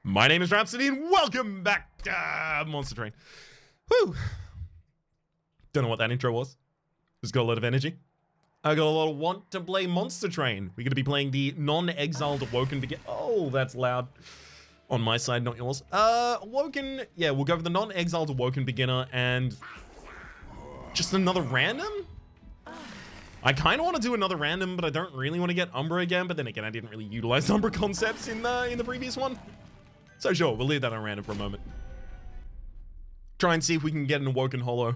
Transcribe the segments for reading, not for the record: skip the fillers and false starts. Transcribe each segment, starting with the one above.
My name is Rhapsody, and welcome back to Monster Train. Whew. Don't know what that intro was. Just got a lot of energy. I got a lot of want to play Monster Train. We're going to be playing the non-exiled Awoken Begin. Oh, that's loud. On my side, not yours. Awoken. Yeah, we'll go for the non-exiled Awoken Beginner and just another random? I kind of want to do another random, but I don't really want to get Umbra again. But then again, I didn't really utilize Umbra concepts in the previous one. So sure, we'll leave that on random for a moment. Try and see if we can get an Awoken Holo.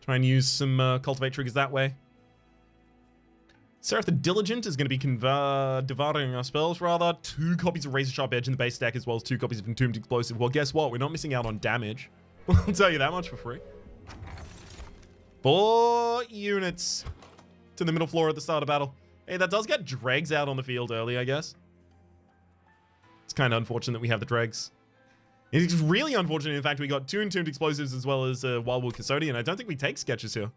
Try and use some Cultivate triggers that way. Seraph the Diligent is going to be dividing our spells, rather. 2 copies of Razor Sharp Edge in the base deck, as well as 2 copies of Entombed Explosive. Well, guess what? We're not missing out on damage. I'll tell you that much for free. 4 units to the middle floor at the start of battle. Hey, that does get dregs out on the field early, I guess. It's kind of unfortunate that we have the dregs. It's really unfortunate, in fact, we got 2 Entombed Explosives as well as Wildwood Custodian. I don't think we take Sketches here.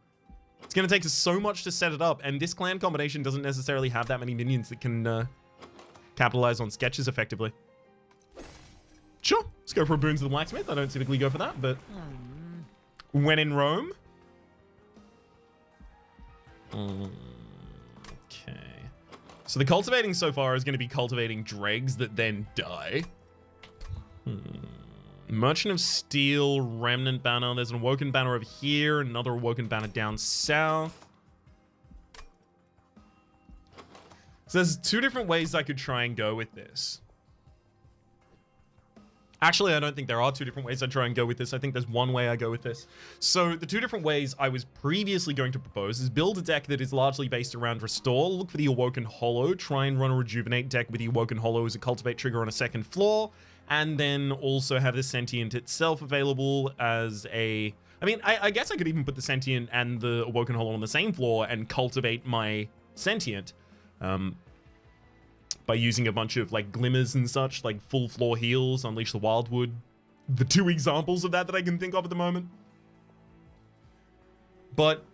It's going to take us so much to set it up, and this clan combination doesn't necessarily have that many minions that can capitalize on Sketches effectively. Sure, let's go for a Boons of the Blacksmith. I don't typically go for that, but when in Rome. Okay. So the cultivating so far is going to be cultivating dregs that then die. Merchant of Steel, Remnant Banner. There's an Awoken Banner over here. Another Awoken Banner down south. So there's 2 different ways I could try and go with this. Actually, I don't think there are 2 different ways I try and go with this. I think there's one way I go with this. So the 2 different ways I was previously going to propose is build a deck that is largely based around Restore, look for the Awoken Holo, try and run a Rejuvenate deck with the Awoken Holo as a Cultivate trigger on a 2nd floor, and then also have the Sentient itself available as a... I mean, I guess I could even put the Sentient and the Awoken Holo on the same floor and cultivate my Sentient. By using a bunch of like glimmers and such, like full floor heals, Unleash the Wildwood. The 2 examples of that I can think of at the moment. But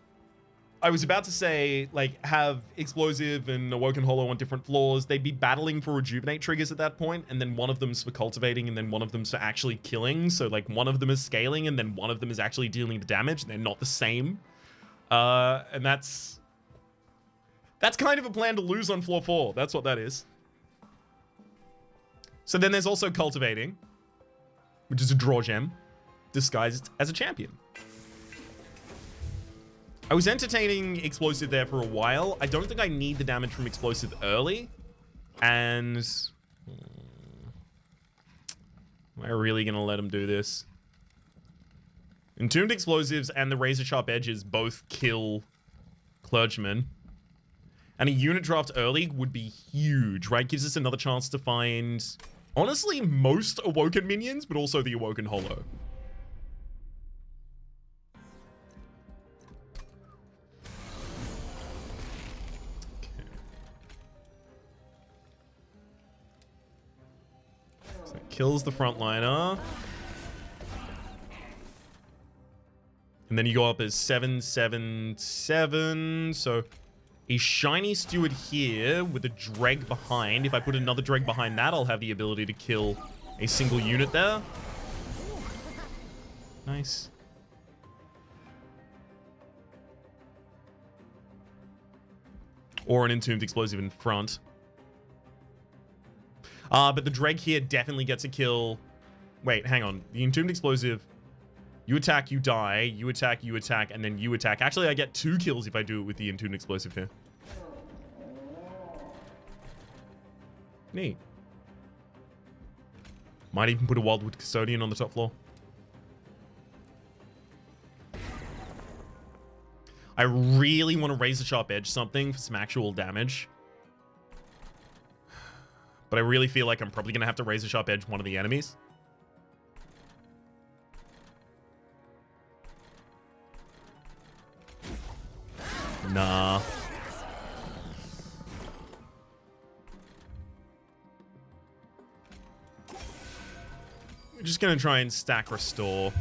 I was about to say, like, have Explosive and Awoken Holo on different floors. They'd be battling for Rejuvenate triggers at that point, and then one of them's for cultivating, and then one of them's for actually killing. So like one of them is scaling, and then one of them is actually dealing the damage, and they're not the same. And that's kind of a plan to lose on floor 4. That's what that is. So then there's also Cultivating, which is a draw gem, disguised as a champion. I was entertaining Explosive there for a while. I don't think I need the damage from Explosive early. And... am I really going to let him do this? Entombed Explosives and the Razor Sharp Edges both kill Clergymen. And a unit draft early would be huge, right? Gives us another chance to find, honestly, most Awoken minions, but also the Awoken Holo. Okay. So it kills the frontliner. And then you go up as 777, so... a shiny steward here with a dreg behind. If I put another dreg behind that, I'll have the ability to kill a single unit there. Nice. Or an Entombed Explosive in front. But the dreg here definitely gets a kill. Wait, hang on. The Entombed Explosive... you attack, you die, you attack, and then you attack. Actually, I get 2 kills if I do it with the Entombed Explosive here. Neat. Might even put a Wildwood Custodian on the top floor. I really want to Razor Sharp Edge something for some actual damage. But I really feel like I'm probably going to have to Razor Sharp Edge one of the enemies. Nah. We're just gonna try and stack Restore.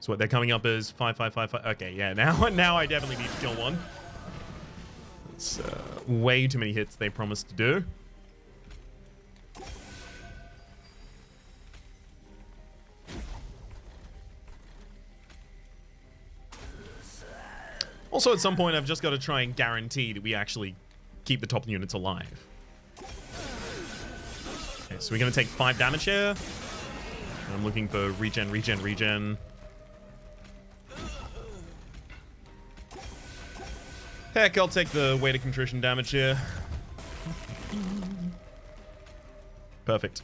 So what, they're coming up as 5, 5, 5, 5. Okay, yeah, now I definitely need to kill one. That's way too many hits they promised to do. Also, at some point, I've just got to try and guarantee that we actually keep the top units alive. Okay, so we're going to take 5 damage here. I'm looking for regen, regen, regen. Heck, I'll take the weight of contrition damage here. Perfect.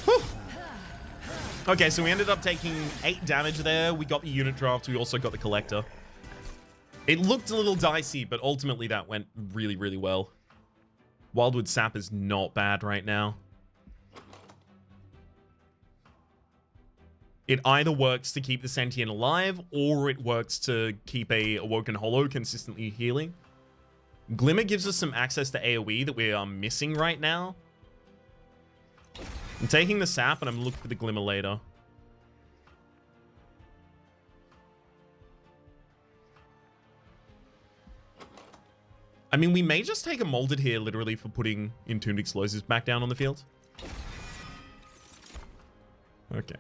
Whew. Okay, so we ended up taking 8 damage there. We got the unit draft. We also got the collector. It looked a little dicey, but ultimately that went really, really well. Wildwood Sap is not bad right now. It either works to keep the Sentient alive, or it works to keep a Awoken Hollow consistently healing. Glimmer gives us some access to AoE that we are missing right now. I'm taking the Sap, and I'm looking for the Glimmer later. I mean, we may just take a Molded here, literally, for putting Entombed Explosives back down on the field. Okay.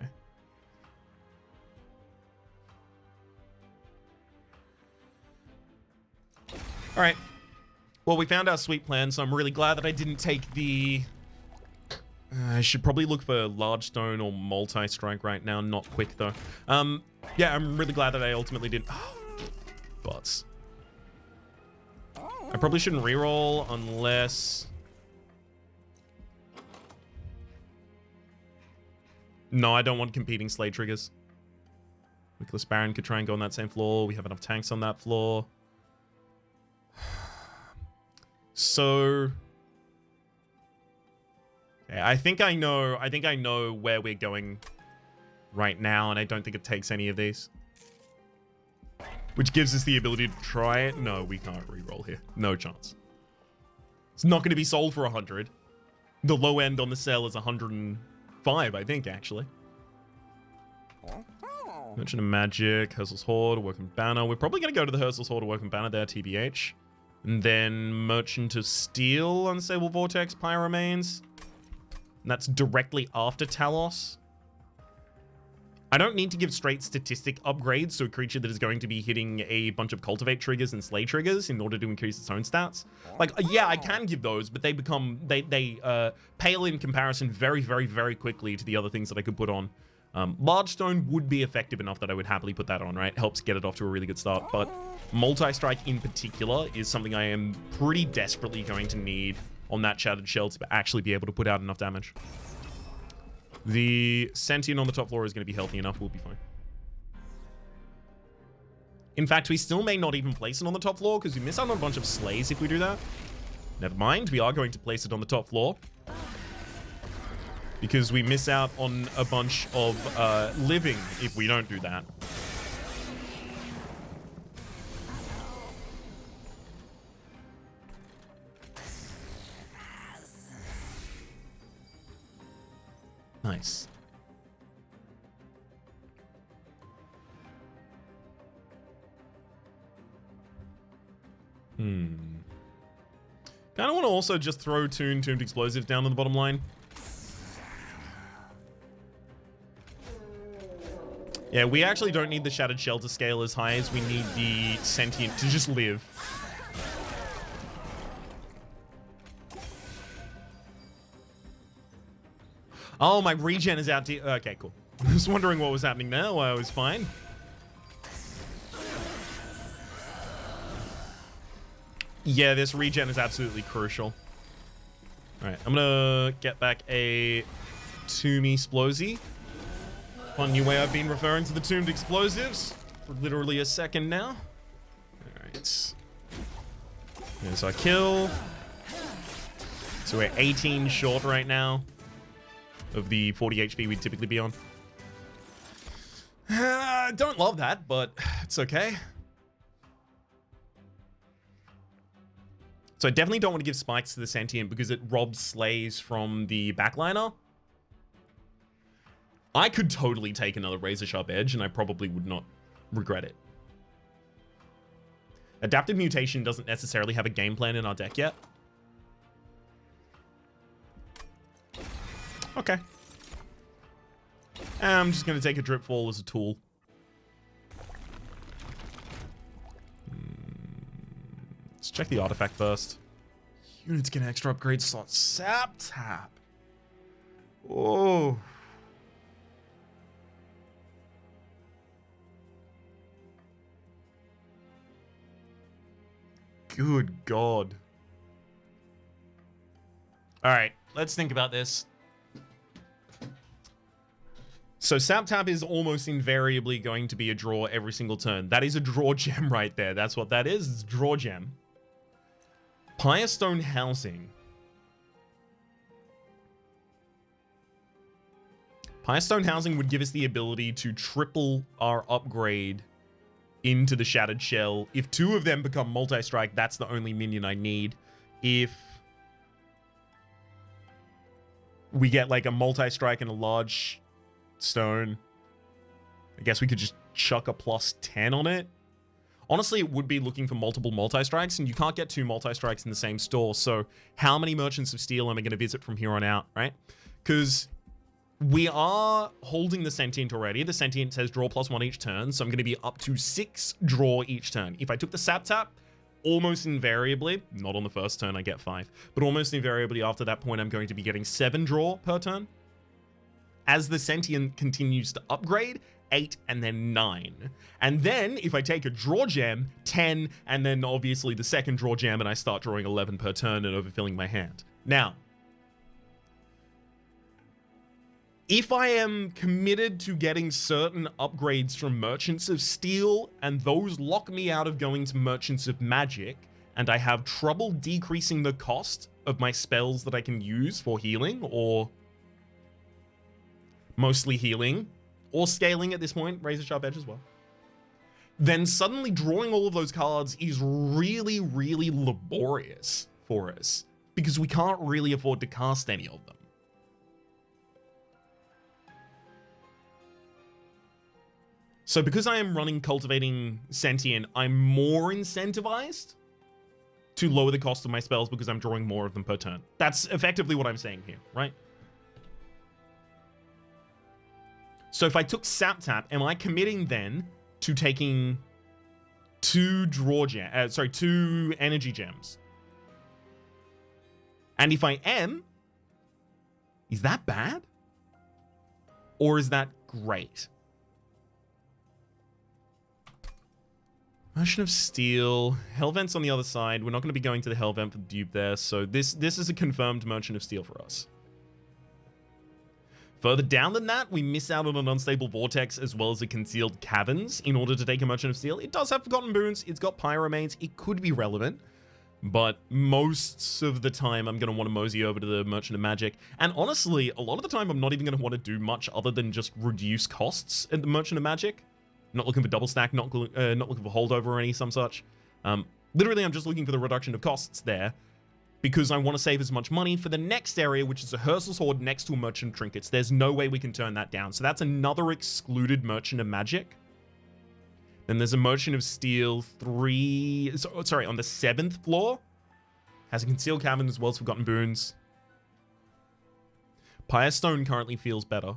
All right. Well, we found our sweet plan, so I'm really glad that I didn't take the... I should probably look for Large Stone or Multi-Strike right now. Not quick, though. Yeah, I'm really glad that I ultimately did... Bots. I probably shouldn't reroll unless... No, I don't want competing Slay triggers. Wickless Baron could try and go on that same floor. We have enough tanks on that floor. So... Okay, I think I know where we're going right now, and I don't think it takes any of these. Which gives us the ability to try it. No, we can't reroll here. No chance. It's not going to be sold for 100. The low end on the sale is 105, I think, actually. Merchant of Magic, Herzal's Horde, Working Banner. We're probably going to go to the Herzal's Horde, Working Banner there, TBH. And then Merchant of Steel, Unstable Vortex, Pyramanes. And that's directly after Talos. I don't need to give straight statistic upgrades to a creature that is going to be hitting a bunch of Cultivate triggers and Slay triggers in order to increase its own stats. Like, yeah, I can give those, but they become, they pale in comparison very, very, very quickly to the other things that I could put on. Large Stone would be effective enough that I would happily put that on, right? Helps get it off to a really good start, but Multi-Strike in particular is something I am pretty desperately going to need on that Shattered Shell to actually be able to put out enough damage. The Sentient on the top floor is going to be healthy enough. We'll be fine. In fact, we still may not even place it on the top floor because we miss out on a bunch of Slays if we do that. Never mind. We are going to place it on the top floor because we miss out on a bunch of living if we don't do that. Nice. Kind of want to also just throw two Entombed Explosives down on the bottom line. Yeah, we actually don't need the Shattered Shell to scale as high as we need the Sentient to just live. Oh, my regen is out to... Okay, cool. I was wondering what was happening there while I was fine. Yeah, this regen is absolutely crucial. Alright, I'm gonna get back a Tomb Explosive. Fun new way I've been referring to the Tombed Explosives for literally a second now. Alright. There's our kill. So we're 18 short right now of the 40 HP we'd typically be on. Don't love that, but it's okay. So I definitely don't want to give spikes to the Sentient because it robs Slays from the backliner. I could totally take another Razor Sharp Edge and I probably would not regret it. Adaptive Mutation doesn't necessarily have a game plan in our deck yet. Okay. I'm just going to take a Dripfall as a tool. Let's check the artifact first. Units get extra upgrade slots. Sap Tap. Oh. Good God. All right, let's think about this. So Sap Tap is almost invariably going to be a draw every single turn. That is a draw gem right there. That's what that is. It's a draw gem. Firestone Housing. Firestone Housing would give us the ability to triple our upgrade into the Shattered Shell. If two of them become multi-strike, that's the only minion I need. If we get like a multi-strike and a large stone, I guess we could just chuck a +10 on it. Honestly, it would be looking for multiple multi-strikes, and you can't get 2 multi-strikes in the same store, so how many Merchants of Steel am I going to visit from here on out, right? Because we are holding the Sentient already. The Sentient says draw +1 each turn, so I'm going to be up to 6 draw each turn. If I took the Sap Tap, almost invariably, not on the first turn, I get 5, but almost invariably after that point, I'm going to be getting 7 draw per turn. As the Sentient continues to upgrade, 8 and then 9. And then if I take a draw gem, 10, and then obviously the second draw gem, and I start drawing 11 per turn and overfilling my hand. Now, if I am committed to getting certain upgrades from Merchants of Steel, and those lock me out of going to Merchants of Magic, and I have trouble decreasing the cost of my spells that I can use for healing, or mostly healing, or scaling at this point, Razor Sharp Edge as well, then suddenly drawing all of those cards is really, really laborious for us, because we can't really afford to cast any of them. So because I am running Cultivating Sentient, I'm more incentivized to lower the cost of my spells because I'm drawing more of them per turn. That's effectively what I'm saying here, right? So if I took Sap Tap, am I committing then to taking 2 energy gems? And if I am, is that bad? Or is that great? Merchant of Steel. Hellvent's on the other side. We're not going to be going to the Hellvent for the dupe there, so this is a confirmed Merchant of Steel for us. Further down than that, we miss out on an Unstable Vortex as well as a Concealed Caverns in order to take a Merchant of Steel. It does have Forgotten Boons. It's got Pyromanes. It could be relevant, but most of the time I'm going to want to mosey over to the Merchant of Magic. And honestly, a lot of the time I'm not even going to want to do much other than just reduce costs at the Merchant of Magic. Not looking for double stack, not looking for holdover or any some such. Literally, I'm just looking for the reduction of costs there, because I want to save as much money for the next area, which is a Herzal's Hoard next to a Merchant of Trinkets. There's no way we can turn that down. So that's another excluded Merchant of Magic. Then there's a Merchant of Steel on the 7th floor. Has a Concealed Cavern as well as Forgotten Boons. Pyrestone currently feels better.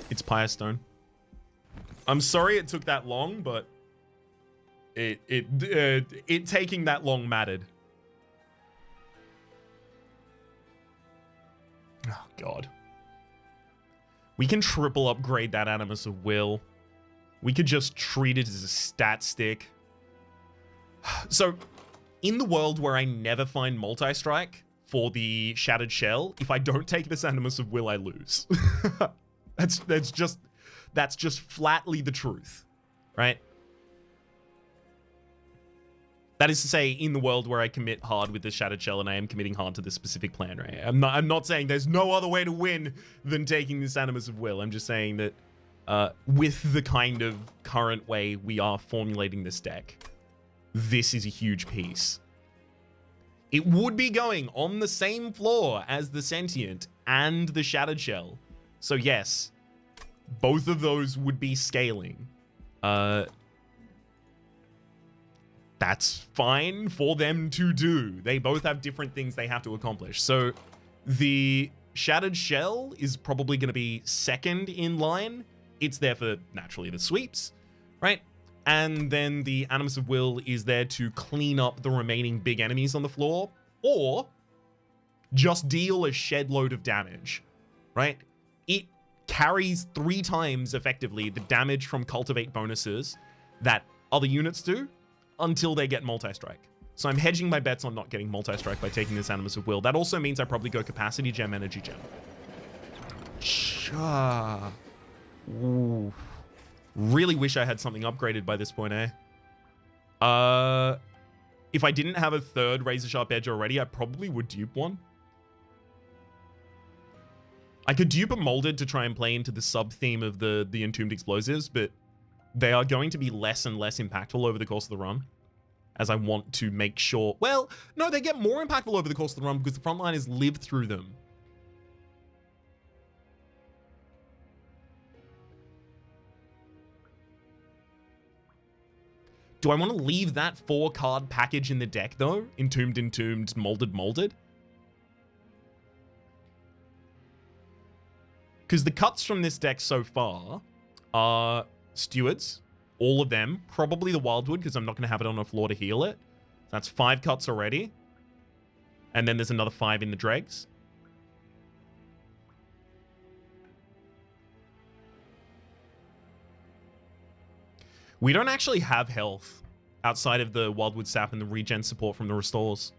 It's Pyrestone. I'm sorry it took that long, but it taking that long mattered. Oh God. We can triple upgrade that Animus of Will. We could just treat it as a stat stick. So, in the world where I never find multi-strike for the Shattered Shell, if I don't take this Animus of Will, I lose. That's just flatly the truth, right? That is to say, in the world where I commit hard with the Shattered Shell, and I am committing hard to this specific plan, right? I'm not saying there's no other way to win than taking this Animus of Will. I'm just saying that with the kind of current way we are formulating this deck, this is a huge piece. It would be going on the same floor as the Sentient and the Shattered Shell. So yes, both of those would be scaling. That's fine for them to do. They both have different things they have to accomplish. So the Shattered Shell is probably going to be second in line. It's there for, naturally, the sweeps, right? And then the Animus of Will is there to clean up the remaining big enemies on the floor, or just deal a shed load of damage, right? It carries 3 times, effectively, the damage from Cultivate bonuses that other units do until they get Multi-Strike. So I'm hedging my bets on not getting Multi-Strike by taking this Animus of Will. That also means I probably go Capacity Gem, Energy Gem. Ooh. Really wish I had something upgraded by this point, eh? If I didn't have a third Razor Sharp Edge already, I probably would dupe one. I could dupe a Molded to try and play into the sub-theme of the Entombed Explosives, but they are going to be less and less impactful over the course of the run, as I want to make sure... Well, no, they get more impactful over the course of the run because the frontliners live through them. Do I want to leave that 4-card package in the deck, though? Entombed, Molded. Because the cuts from this deck so far are Stewards, all of them. Probably the Wildwood, because I'm not going to have it on the floor to heal it. That's 5 cuts already. And then there's another 5 in the Dregs. We don't actually have health outside of the Wildwood Sap and the regen support from the Restores.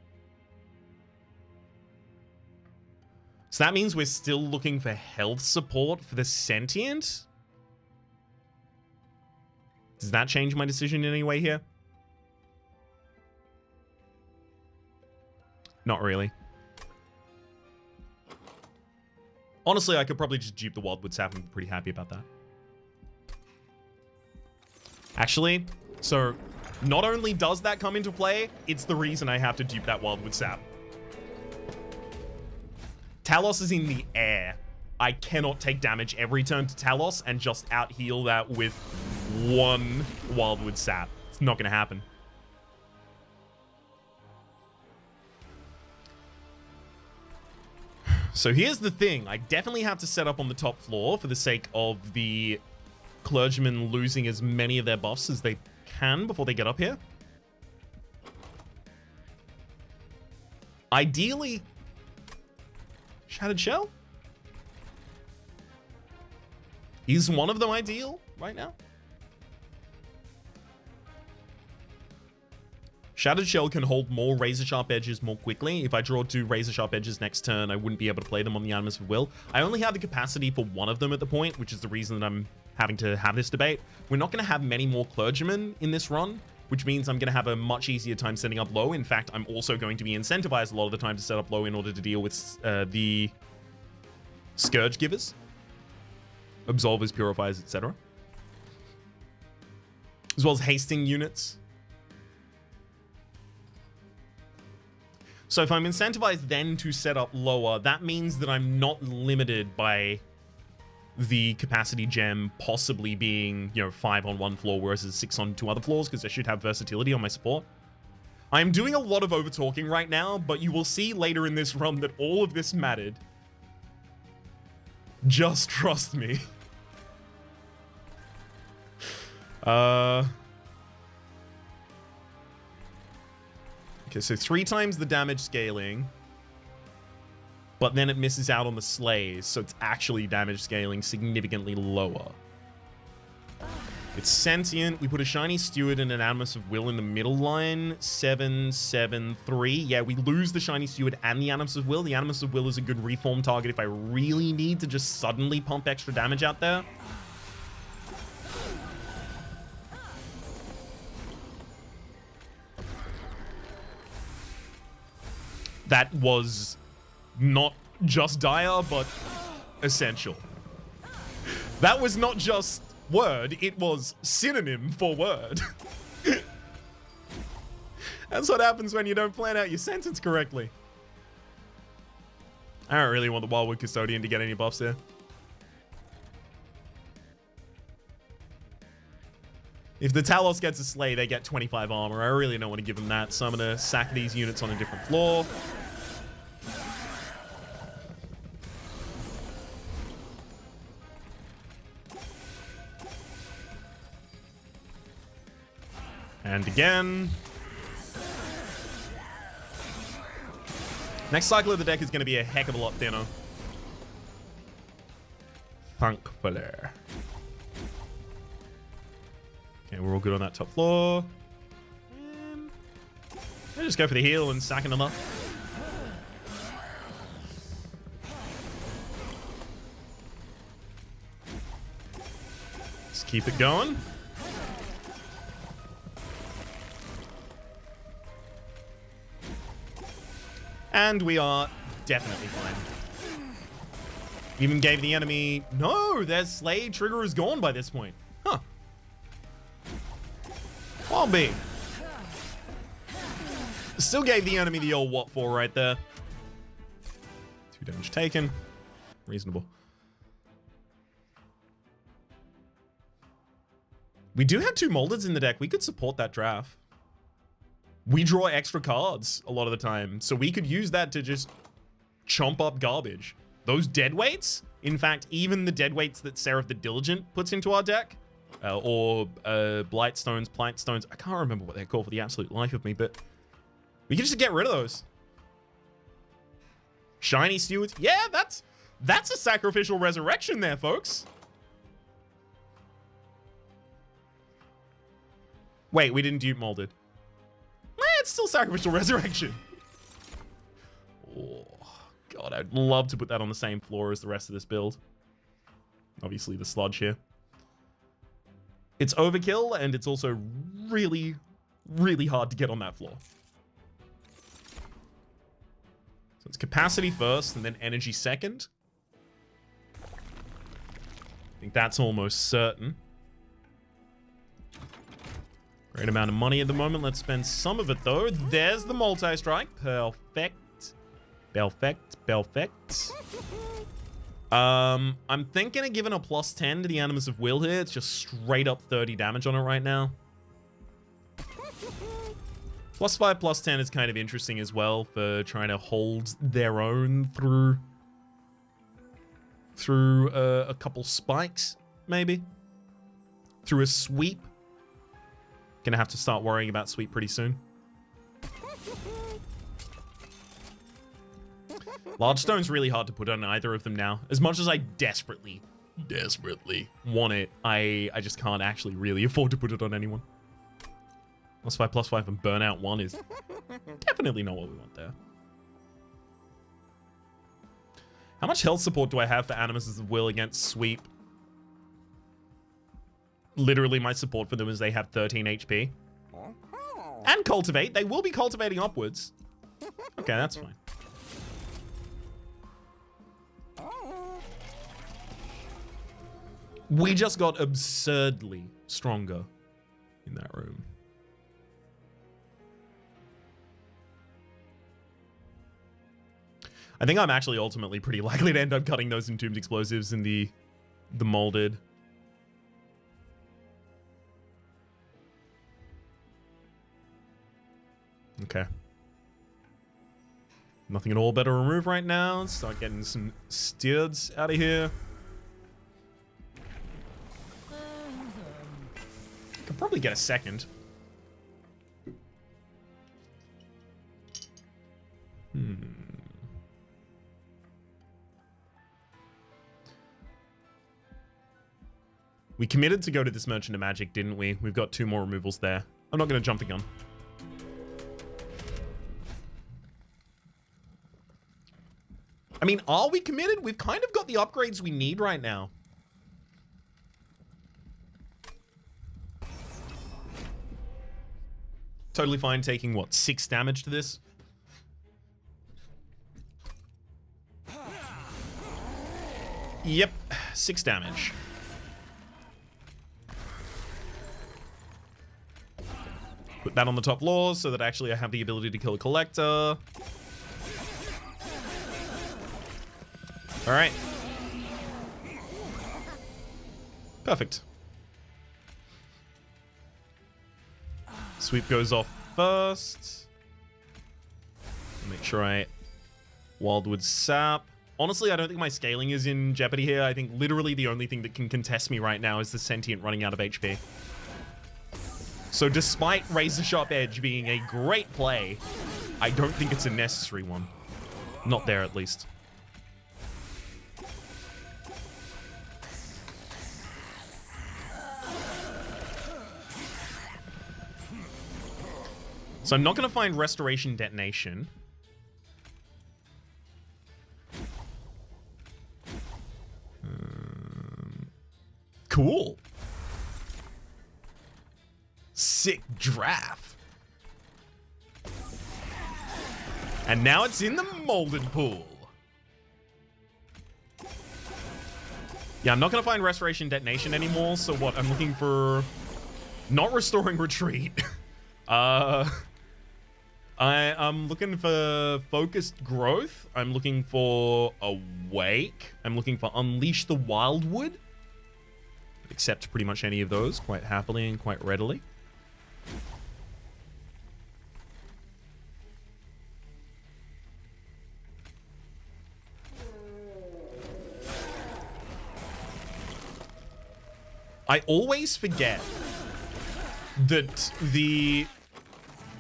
So that means we're still looking for health support for the Sentient? Does that change my decision in any way here? Not really. Honestly, I could probably just dupe the Wildwood Sap. I'm pretty happy about that. Actually, so not only does that come into play, it's the reason I have to dupe that Wildwood Sap. Talos is in the air. I cannot take damage every turn to Talos and just out-heal that with 1 Wildwood Sap. It's not going to happen. So here's the thing. I definitely have to set up on the top floor for the sake of the Clergymen losing as many of their buffs as they can before they get up here. Ideally, Shattered Shell? Is one of them ideal right now? Shattered Shell can hold more Razor Sharp Edges more quickly. If I draw 2 Razor Sharp Edges next turn, I wouldn't be able to play them on the Animus of Will. I only have the capacity for one of them at the point, which is the reason that I'm having to have this debate. We're not going to have many more Clergymen in this run, which means I'm going to have a much easier time setting up low. In fact, I'm also going to be incentivized a lot of the time to set up low in order to deal with the Scourge Givers, Absolvers, Purifiers, etc. As well as hasting units. So if I'm incentivized then to set up lower, that means that I'm not limited by the capacity gem possibly being, 5 on one floor, whereas it's 6 on 2 other floors, because I should have versatility on my support. I'm doing a lot of over-talking right now, but you will see later in this run that all of this mattered. Just trust me. Okay, so 3 times the damage scaling, but then it misses out on the slays, so it's actually damage scaling significantly lower. It's Sentient. We put a Shiny Steward and an Animus of Will in the middle line. 7, 7, 3. Yeah, we lose the Shiny Steward and the Animus of Will. The Animus of Will is a good reform target if I really need to just suddenly pump extra damage out there. That was not just dire, but essential. That was not just word, it was synonym for word. That's what happens when you don't plan out your sentence correctly. I don't really want the Wildwood Custodian to get any buffs there. If the Talos gets a Slay, they get 25 armor. I really don't want to give them that, so I'm going to sack these units on a different floor. And again. Next cycle of the deck is going to be a heck of a lot thinner. Thankfully. Okay, we're all good on that top floor. I'll just go for the heal and sack another. Let's keep it going. And we are definitely fine. Even gave the enemy... No, their Slay trigger is gone by this point. Huh. Well, B. Still gave the enemy the old what for right there. 2 damage taken. Reasonable. We do have 2 Moldeds in the deck. We could support that draft. We draw extra cards a lot of the time, so we could use that to just chomp up garbage. Those deadweights, in fact, even the deadweights that Seraph the Diligent puts into our deck, or Blightstones, Plightstones, I can't remember what they're called for the absolute life of me, but we can just get rid of those. Shiny Stewards, yeah, that's a sacrificial resurrection there, folks. Wait, we didn't dupe molded. It's still sacrificial resurrection. Oh, God, I'd love to put that on the same floor as the rest of this build. Obviously, the sludge here. It's overkill, and it's also really, really hard to get on that floor. So it's capacity first, and then energy second. I think that's almost certain. Great amount of money at the moment. Let's spend some of it, though. There's the multi-strike. Perfect. Perfect. Perfect. I'm thinking of giving a +10 to the Animus of Will here. It's just straight up 30 damage on it right now. +5, +10 is kind of interesting as well for trying to hold their own through a couple spikes, maybe. Through a sweep. Gonna have to start worrying about sweep pretty soon. Large Stone's really hard to put on either of them now. As much as I desperately want it, I just can't actually really afford to put it on anyone. +5/+5 and Burnout 1 is definitely not what we want there. How much health support do I have for Animus of Will against sweep? Literally, my support for them is they have 13 HP. And Cultivate. They will be cultivating upwards. Okay, that's fine. We just got absurdly stronger in that room. I think I'm actually ultimately pretty likely to end up cutting those Entombed Explosives in the molded. Okay. Nothing at all better to remove right now. Let's start getting some stewards out of here. Could probably get a second. We committed to go to this Merchant of Magic, didn't we? We've got 2 more removals there. I'm not going to jump the gun. I mean, are we committed? We've kind of got the upgrades we need right now. Totally fine taking, what, 6 damage to this? Yep, 6 damage. Put that on the top floor so that actually I have the ability to kill a collector. All right. Perfect. Sweep goes off first. Make sure I Wildwood Sap. Honestly, I don't think my scaling is in jeopardy here. I think literally the only thing that can contest me right now is the Sentient running out of HP. So despite Razor Sharp Edge being a great play, I don't think it's a necessary one. Not there, at least. So I'm not going to find Restoration Detonation. Cool. Sick draft. And now it's in the molded pool. Yeah, I'm not going to find Restoration Detonation anymore, so what? I'm looking for... Not Restoring Retreat. I'm looking for Focused Growth. I'm looking for Awake. I'm looking for Unleash the Wildwood. Accept pretty much any of those quite happily and quite readily. I always forget that the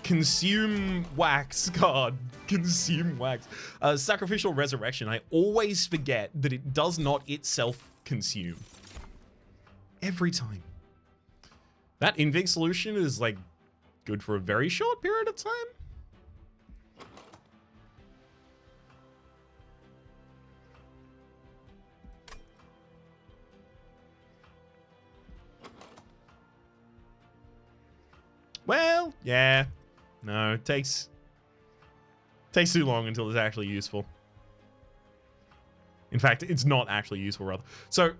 Consume Wax card, Consume Wax, Sacrificial Resurrection, I always forget that it does not itself consume. Every time. That Invig solution is like good for a very short period of time. Well, yeah. No, it takes too long until it's actually useful. In fact, it's not actually useful, rather. So,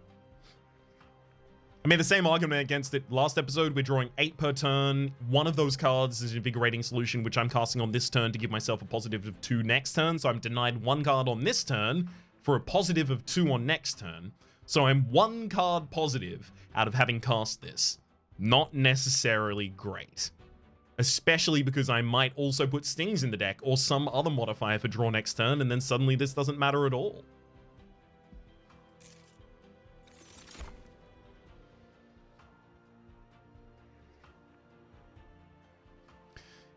I made the same argument against it last episode. We're drawing 8 per turn. One of those cards is an Invigorating Solution, which I'm casting on this turn to give myself a positive of 2 next turn. So I'm denied 1 card on this turn for a positive of 2 on next turn. So I'm 1 card positive out of having cast this. Not necessarily great. Especially because I might also put Stings in the deck or some other modifier for draw next turn, and then suddenly this doesn't matter at all.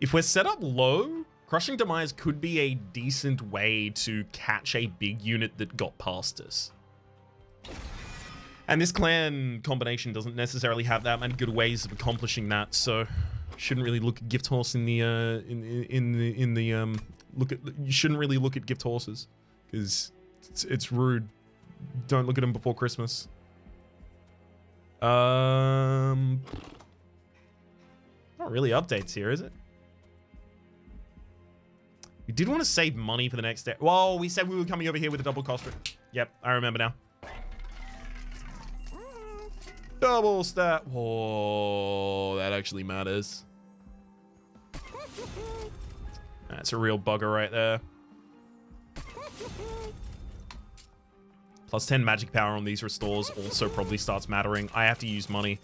If we're set up low, Crushing Demise could be a decent way to catch a big unit that got past us. And this clan combination doesn't necessarily have that many good ways of accomplishing that, so shouldn't really look at Gift Horse in the you shouldn't really look at Gift Horses because it's rude. Don't look at them before Christmas. Not really updates here, is it? We did want to save money for the next day. Well, we said we were coming over here with a double cost. Yep, I remember now. Double stat. Oh, that actually matters. That's a real bugger right there. Plus 10 magic power on these restores also probably starts mattering. I have to use money.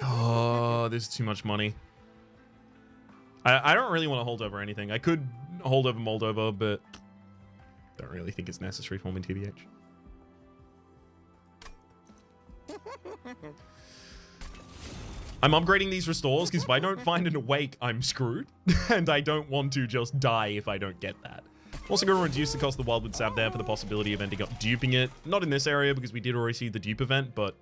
Oh, this is too much money. I don't really want to hold over anything. I could hold over Moldova, but don't really think it's necessary for me, TBH. I'm upgrading these restores because if I don't find an Awake, I'm screwed. And I don't want to just die if I don't get that. Also going to reduce the cost of the Wildwood Sap there for the possibility of ending up duping it. Not in this area because we did already see the dupe event, but...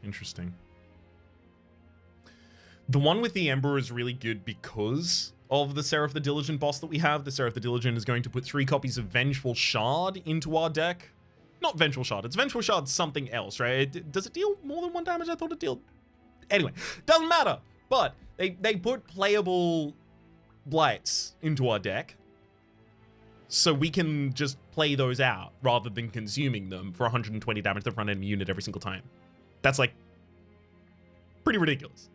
Interesting. The one with the Ember is really good because of the Seraph the Diligent boss that we have. The Seraph the Diligent is going to put 3 copies of Vengeful Shard into our deck. Not Vengeful Shard. It's Vengeful Shard something else, right? Does it deal more than 1 damage? I thought it dealt... Anyway, doesn't matter. But they put playable Blights into our deck. So we can just play those out rather than consuming them for 120 damage to the front enemy unit every single time. That's like Pretty ridiculous.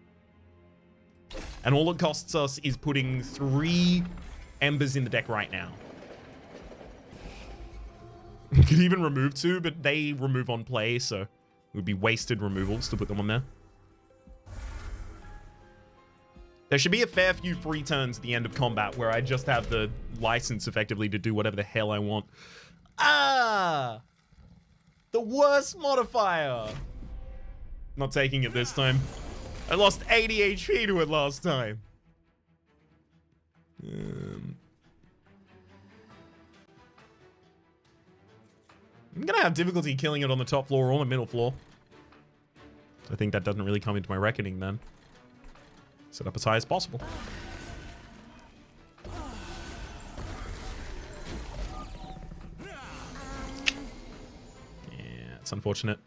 And all it costs us is putting 3 embers in the deck right now. We could even remove 2, but they remove on play, so it would be wasted removals to put them on there. There should be a fair few free turns at the end of combat where I just have the license effectively to do whatever the hell I want. Ah! The worst modifier! Not taking it this time. I lost 80 HP to it last time. I'm gonna have difficulty killing it on the top floor or the middle floor. I think that doesn't really come into my reckoning then. Set up as high as possible. Yeah, it's unfortunate.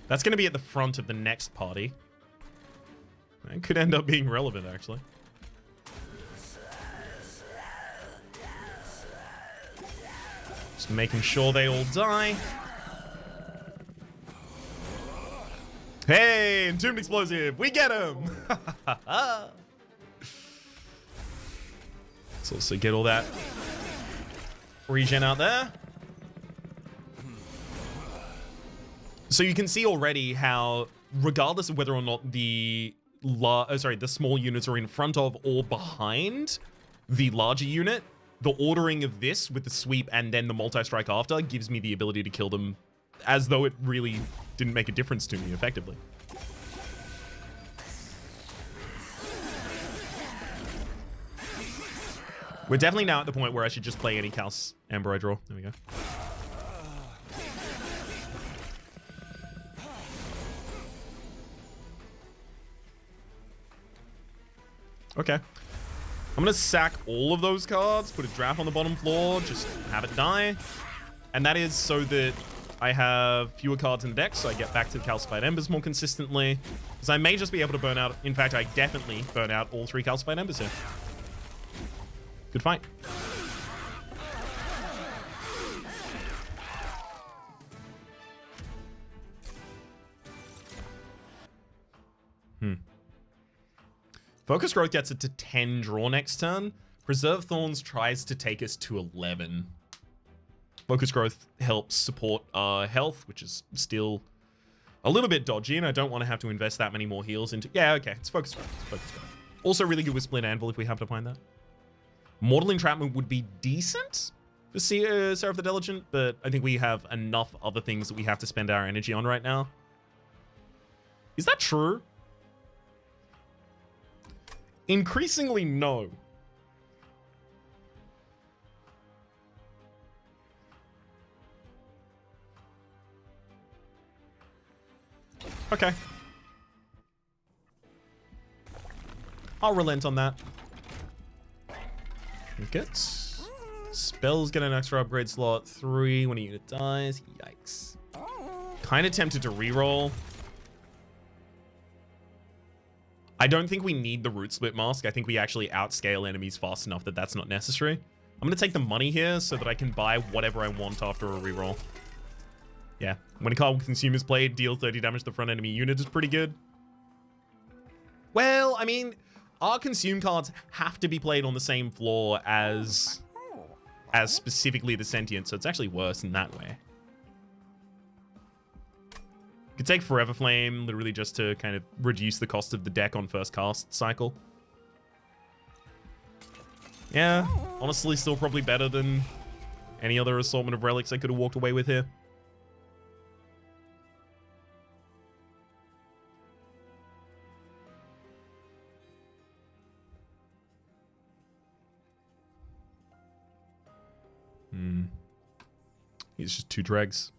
That's going to be at the front of the next party. That could end up being relevant, actually. Just making sure they all die. Hey, Entombed Explosive! We get him! Let's also get all that regen out there. So you can see already how, regardless of whether or not the small units are in front of or behind the larger unit, the ordering of this with the sweep and then the multi-strike after gives me the ability to kill them as though it really didn't make a difference to me effectively. We're definitely now at the point where I should just play any Cal's Amber I draw. There we go. Okay. I'm going to sack all of those cards, put a draft on the bottom floor, just have it die. And that is so that I have fewer cards in the deck, so I get back to the Calcified Embers more consistently. Because I may just be able to burn out, in fact, I definitely burn out all 3 Calcified Embers here. Good fight. Focus Growth gets it to 10 draw next turn. Preserve Thorns tries to take us to 11. Focus Growth helps support our health, which is still a little bit dodgy, and I don't want to have to invest that many more heals into... Yeah, okay, it's Focus Growth. It's Focus Growth. Also really good with Split Anvil if we happen to find that. Mortal Entrapment would be decent for Seraph the Diligent, but I think we have enough other things that we have to spend our energy on right now. Is that true? Increasingly, no. Okay. I'll relent on that. Get spells get an extra upgrade slot 3 when a unit dies. Yikes. Kind of tempted to reroll. I don't think we need the Root Split Mask. I think we actually outscale enemies fast enough that that's not necessary. I'm going to take the money here so that I can buy whatever I want after a reroll. Yeah, when a card with Consume is played, deal 30 damage to the front enemy unit is pretty good. Well, I mean, our Consume cards have to be played on the same floor as specifically the Sentient, so it's actually worse in that way. Could take Forever Flame, literally just to kind of reduce the cost of the deck on first cast cycle. Yeah, honestly, still probably better than any other assortment of relics I could have walked away with here. It's just 2 dregs.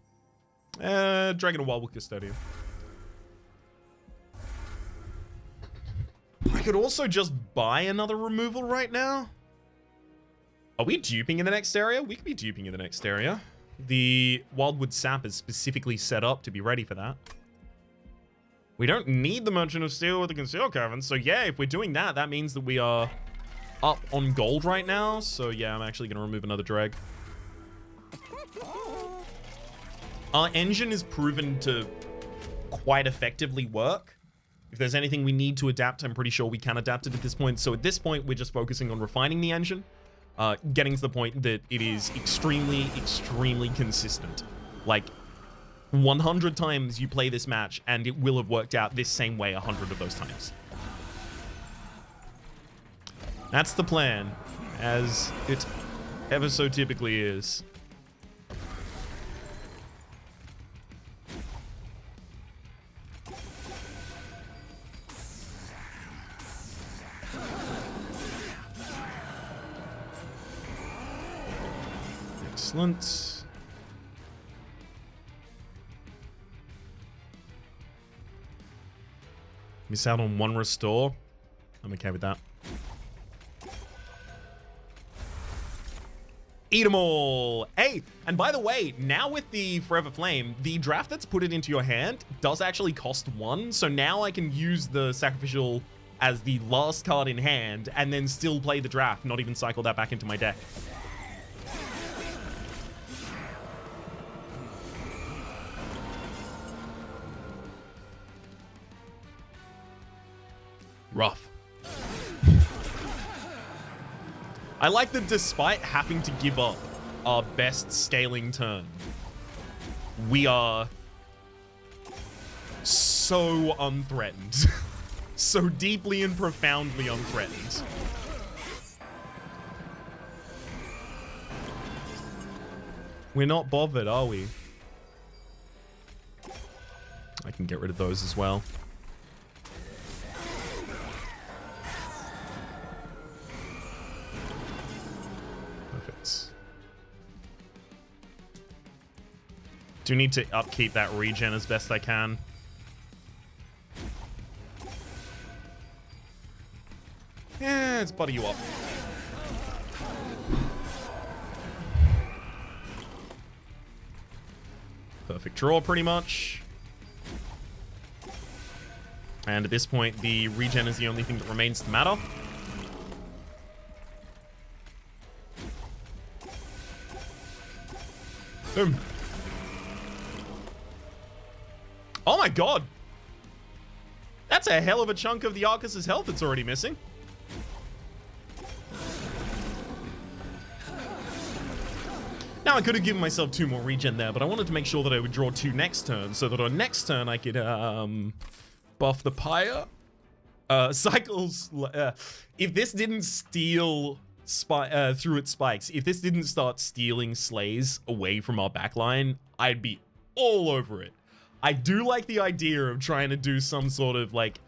Dragon and Wildwood Custodian. I could also just buy another removal right now. Are we duping in the next area? We could be duping in the next area. The Wildwood Sap is specifically set up to be ready for that. We don't need the Merchant of Steel with the Concealed Cavern, so yeah, if we're doing that, that means that we are up on gold right now. So yeah, I'm actually going to remove another drag. Our engine is proven to quite effectively work. If there's anything we need to adapt, I'm pretty sure we can adapt it at this point. So at this point, we're just focusing on refining the engine, getting to the point that it is extremely, extremely consistent. Like, 100 times you play this match, and it will have worked out this same way 100 of those times. That's the plan, as it ever so typically is. Excellent. Miss out on one restore. I'm okay with that. Eat them all. Hey, and by the way, now with the Forever Flame, the draft that's put it into your hand does actually cost 1. So now I can use the Sacrificial as the last card in hand and then still play the draft, not even cycle that back into my deck. Rough. I like that despite having to give up our best scaling turn, we are so unthreatened. So deeply and profoundly unthreatened. We're not bothered, are we? I can get rid of those as well. Do need to upkeep that regen as best I can. Yeah, let's butter you up. Perfect draw, pretty much. And at this point, the regen is the only thing that remains to matter. Boom. Oh my god! That's a hell of a chunk of the Arcus's health that's already missing. Now, I could have given myself 2 more regen there, but I wanted to make sure that I would draw 2 next turn, so that on next turn I could buff the Pyre. Cycles... if this didn't steal through its spikes, if this didn't start stealing slays away from our backline, I'd be all over it. I do like the idea of trying to do some sort of, like,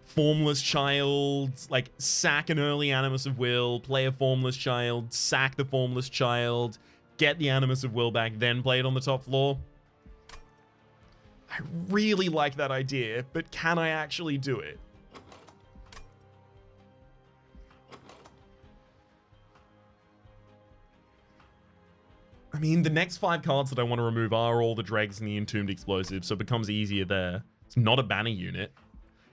Formless Child, like, sack an early Animus of Will, play a Formless Child, sack the Formless Child, get the Animus of Will back, then play it on the top floor. I really like that idea, but can I actually do it? I mean, the next 5 cards that I want to remove are all the Dregs and the Entombed Explosive, so it becomes easier there. It's not a banner unit.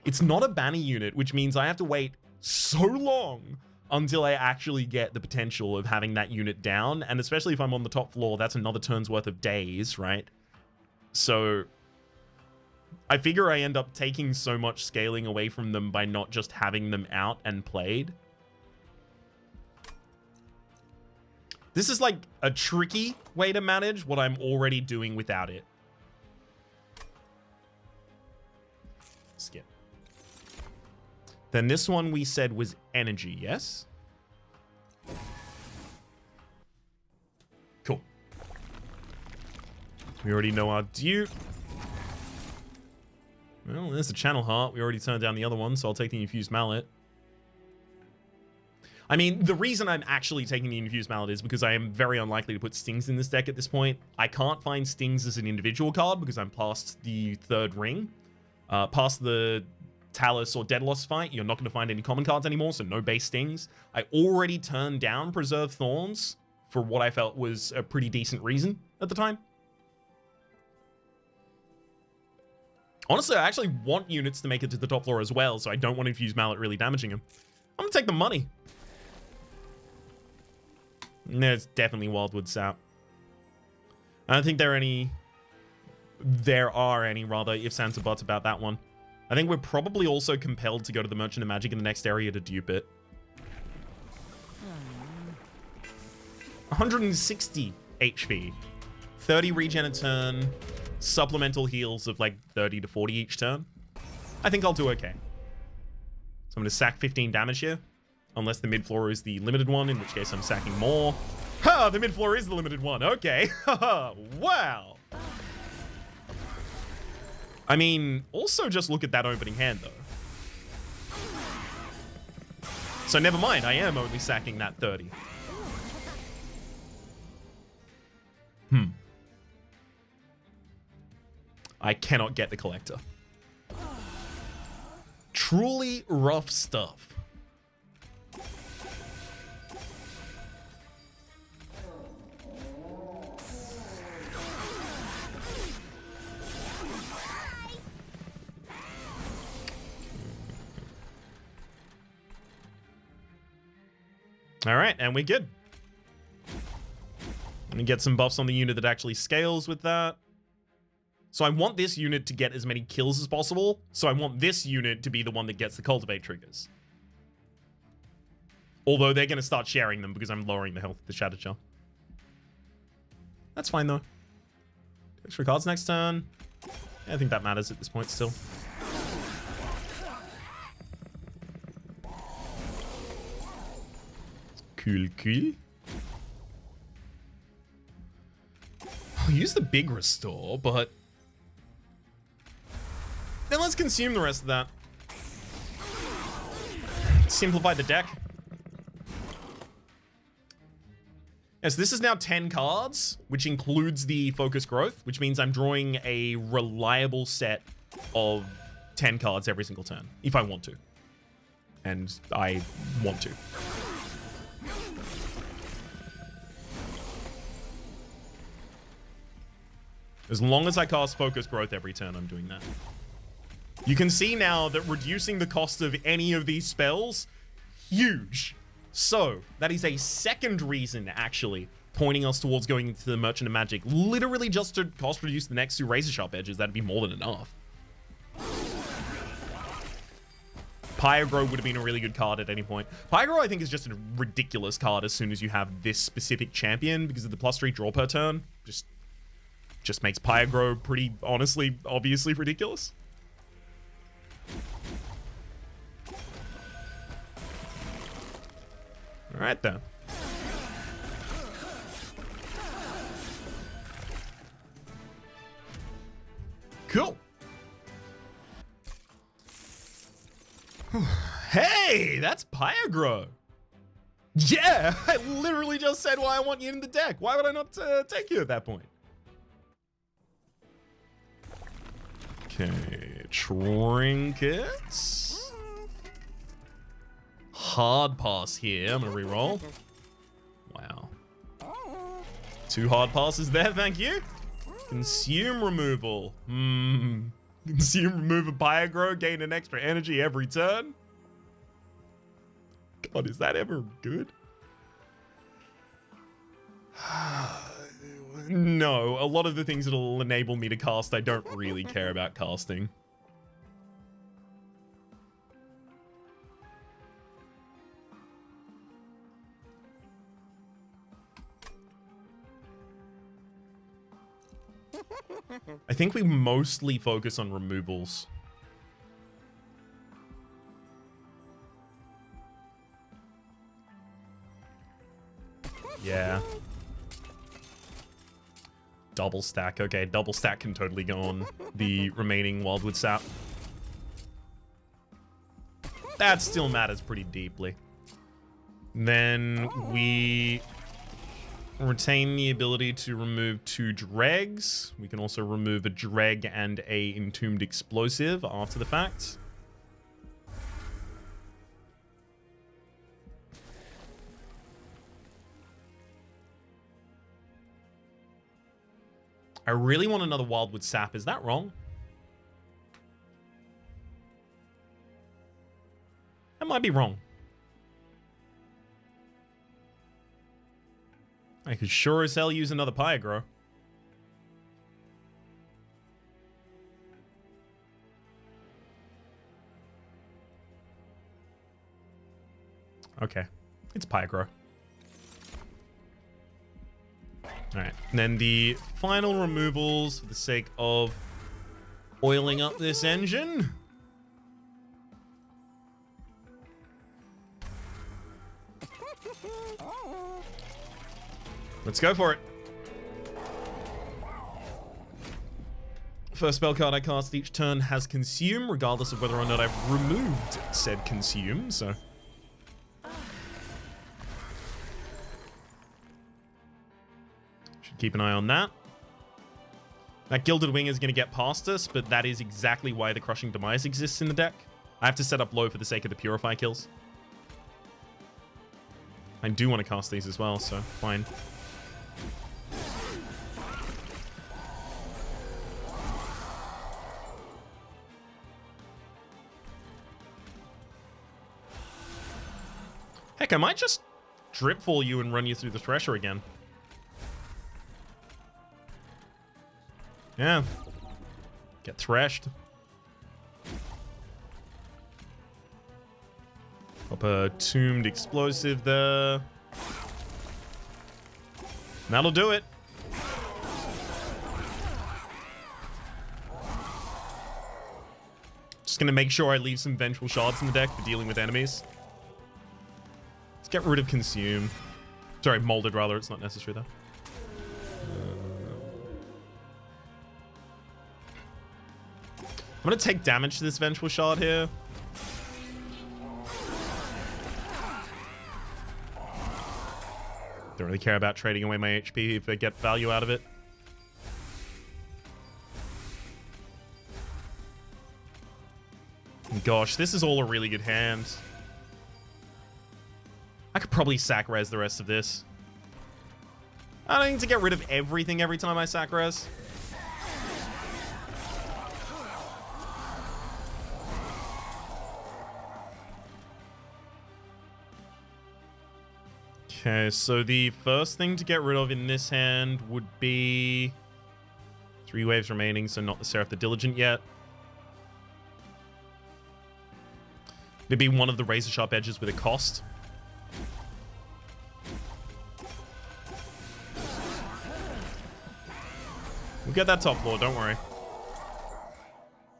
It's not a banner unit, which means I have to wait so long until I actually get the potential of having that unit down, and especially if I'm on the top floor, that's another turn's worth of days, right? So I figure I end up taking so much scaling away from them by not just having them out and played. This is like a tricky way to manage what I'm already doing without it. Skip. Then this one we said was energy, yes? Cool. We already know our dupe. Well, there's the Channel Heart. We already turned down the other one, so I'll take the Infused Mallet. I mean, the reason I'm actually taking the Infused Mallet is because I am very unlikely to put Stings in this deck at this point. I can't find Stings as an individual card because I'm past the 3rd ring. Past the Talus or Daedalus fight, you're not going to find any common cards anymore, so no base Stings. I already turned down Preserve Thorns for what I felt was a pretty decent reason at the time. Honestly, I actually want units to make it to the top floor as well, so I don't want Infused Mallet really damaging him. I'm going to take the money. There's definitely Wildwood Sap. I don't think there are any there are any rather ifs, ands, or buts about that one. I think we're probably also compelled to go to the Merchant of Magic in the next area to dupe it. 160 HP. 30 regen a turn. Supplemental heals of like 30 to 40 each turn. I think I'll do okay. So I'm going to sack 15 damage here. Unless the mid-floor is the limited one, in which case I'm sacking more. Ha! The mid-floor is the limited one. Okay. Wow. I mean, also just look at that opening hand, though. So never mind, I am only sacking that 30. I cannot get the collector. Truly rough stuff. All right, and we're good. Let me get some buffs on the unit that actually scales with that. So I want this unit to get as many kills as possible. So I want this unit to be the one that gets the Cultivate triggers. Although they're going to start sharing them because I'm lowering the health of the Shattered Shell. That's fine, though. Extra cards next turn. Yeah, I think that matters at this point still. Cool, cool. I'll use the big restore, but then let's consume the rest of that. Simplify the deck. Yes, this is now 10 cards, which includes the focus growth, which means I'm drawing a reliable set of 10 cards every single turn, if I want to. And I want to. As long as I cast focus growth every turn, I'm doing that. You can see now that reducing the cost of any of these spells, huge. So, that is a second reason, actually, pointing us towards going into the Merchant of Magic. Literally just to cost reduce the next two Razor Sharp Edges. That'd be more than enough. Pyagro would have been a really good card at any point. Pyagro, I think, is just a ridiculous card as soon as you have this specific champion because of the +3 draw per turn. Just makes Pyagro pretty, honestly, obviously ridiculous. All right, then. Cool. Hey, that's Pyagro. Yeah, I literally just said why I want you in the deck. Why would I not take you at that point? Okay, trinkets. Hard pass here. I'm gonna reroll. Wow. 2 hard passes there, thank you. Consume removal. Consume remove a Pyagro, gain an extra energy every turn. God, is that ever good? No, a lot of the things that'll enable me to cast, I don't really care about casting. I think we mostly focus on removals. Yeah. Double stack. Okay, double stack can totally go on the remaining Wildwood Sap. That still matters pretty deeply. Then we retain the ability to remove 2 dregs. We can also remove a dreg and a entombed explosive after the fact. I really want another Wildwood Sap. Is that wrong? That might be wrong. I could sure as hell use another Pyagro. Okay. It's Pyro. Alright. And then the final removals for the sake of oiling up this engine. Let's go for it. First spell card I cast each turn has Consume, regardless of whether or not I've removed said Consume, so... should keep an eye on that. That Gilded Wing is going to get past us, but that is exactly why the Crushing Demise exists in the deck. I have to set up low for the sake of the Purify kills. I do want to cast these as well, so fine. Heck, I might just Dripfall you and run you through the Thresher again. Yeah. Get threshed. Pop a Tombed Explosive there. That'll do it. Just gonna make sure I leave some Vengeful Shards in the deck for dealing with enemies. Let's get rid of Consume. Sorry, Molded rather, it's not necessary though. I'm gonna take damage to this Vengeful Shard here. Don't really care about trading away my HP if I get value out of it. Gosh, this is all a really good hand. I could probably sack res the rest of this. I don't need to get rid of everything every time I sack res. Okay, so the first thing to get rid of in this hand would be 3 waves remaining, so not the Seraph the Diligent yet. It'd be one of the Razor Sharp Edges with a cost. We'll get that top floor, don't worry.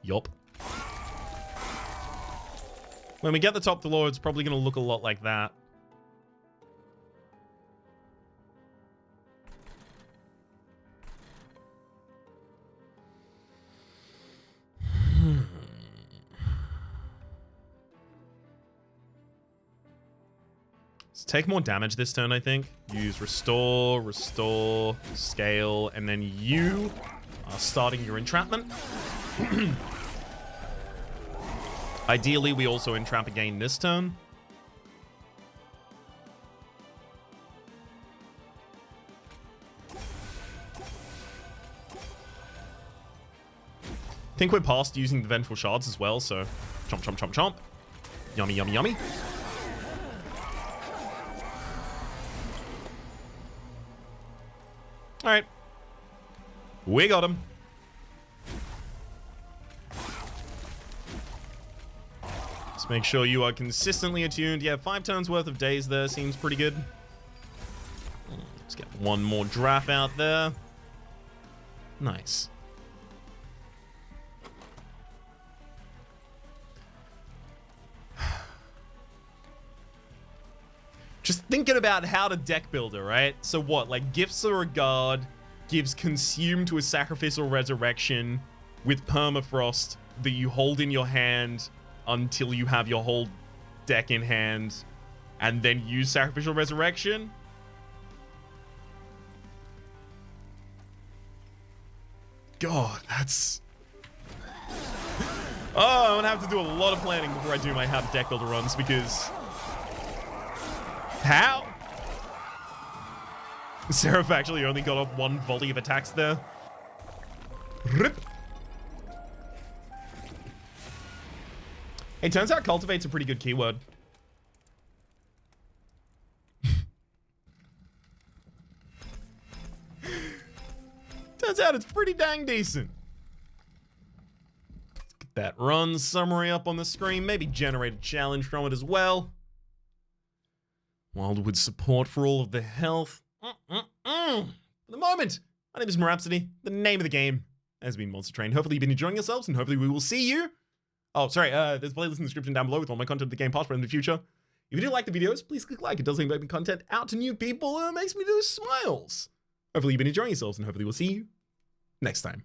Yup. When we get the top floor, it's probably going to look a lot like that. Take more damage this turn, I think. Use Restore, Restore, Scale, and then you are starting your entrapment. Ideally, we also entrap again this turn. I think we're past using the Vengeful Shards as well, so chomp, chomp, chomp, chomp. Yummy, yummy, yummy. All right. We got him. Let's make sure you are consistently attuned. Yeah, 5 turns worth of days there seems pretty good. Let's get one more draft out there. Nice. Just thinking about how to deck builder, right? So what, like Gifts of Regard gives Consume to a Sacrificial Resurrection with Permafrost that you hold in your hand until you have your whole deck in hand and then use Sacrificial Resurrection? God, that's... Oh, I'm gonna have to do a lot of planning before I do my how to deck builder runs because... How? Seraph actually only got off 1 volley of attacks there. Rip. Hey, turns out Cultivate's a pretty good keyword. Turns out it's pretty dang decent. Let's get that run summary up on the screen. Maybe generate a challenge from it as well. Wildwood support for all of the health. For the moment, my name is Rhapsody. The name of the game has been Monster Train. Hopefully you've been enjoying yourselves, and hopefully we will see you. Oh, sorry, there's a playlist in the description down below with all my content of the game past, present, and future. If you do like the videos, please click like. It does link my content out to new people, and it makes me do smiles. Hopefully you've been enjoying yourselves, and hopefully we'll see you next time.